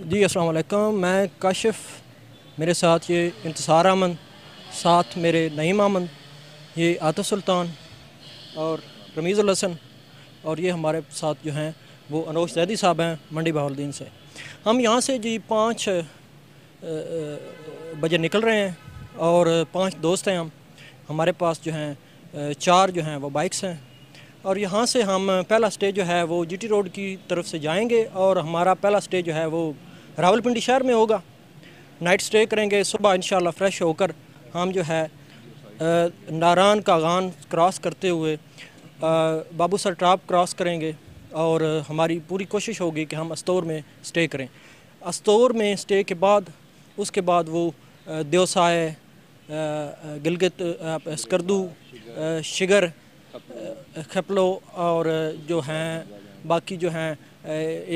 जी अस्सलाम वालेकुम। मैं काशिफ़, मेरे साथ ये इंतसार अहमद, साथ मेरे नईम अहमद, ये आतिफ़ सुल्तान और रमीज़ुल हसन, और ये हमारे साथ जो हैं वो अनोश जैदी साहब हैं मंडी बहाउद्दीन से। हम यहाँ से जी 5 बजे निकल रहे हैं और 5 दोस्त हैं हम। हमारे पास जो हैं 4 जो हैं वो बाइक्स हैं और यहाँ से हम पहला स्टे जो है वो जीटी रोड की तरफ से जाएंगे और हमारा पहला स्टे जो है वो रावलपिंडी शहर में होगा। नाइट स्टे करेंगे। सुबह इंशाल्लाह फ्रेश होकर हम जो है नारान का गान क्रॉस करते हुए बाबू सर ट्राप क्रॉस करेंगे और हमारी पूरी कोशिश होगी कि हम अस्तौर में स्टे करें। अस्तौर में स्टे के बाद उसके बाद वो देवसाय, गिलगित, स्कर्दू, शिगर, खपलो और जो हैं बाकी जो हैं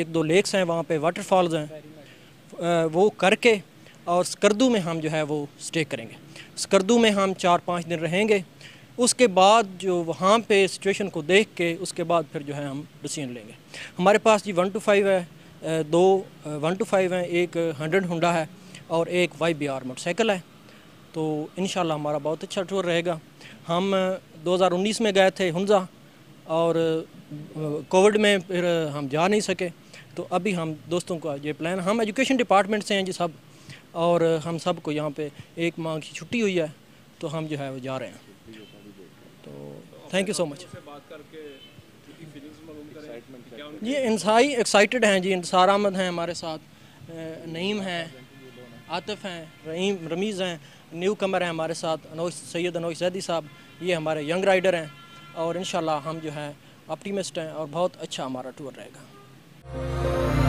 1-2 लेक्स हैं, वहाँ पे वाटरफॉल्स हैं, वो करके और स्कर्दू में हम जो है वो स्टे करेंगे। स्कर्दू में हम 4-5 दिन रहेंगे। उसके बाद जो वहाँ पे सिचुएशन को देख के उसके बाद फिर जो है हम डिसीजन लेंगे। हमारे पास जी 1 to 5 है, 2 1 to 5 हैं, एक 100 होंडा है और एक YBR मोटरसाइकिल है। तो इंशाल्लाह हमारा बहुत अच्छा टूर रहेगा। हम 2019 में गए थे हुंजा और कोविड में फिर हम जा नहीं सके, तो अभी हम दोस्तों का ये प्लान, हम एजुकेशन डिपार्टमेंट से हैं जी सब, और हम सब को यहाँ पे 1 माह की छुट्टी हुई है, तो हम जो है वो जा रहे हैं। तो थैंक यू सो मच जी। इंतहाई एक्साइटेड हैं जी। इंतसार अहमद हैं हमारे साथ, नईम हैं, आतिफ़ हैं, रमीज़ हैं, न्यू कमर हैं हमारे साथ, सैयद अनोश जैदी साहब, ये हमारे यंग राइडर हैं और इंशाल्लाह हम जो है ऑप्टिमिस्ट हैं और बहुत अच्छा हमारा टूर रहेगा।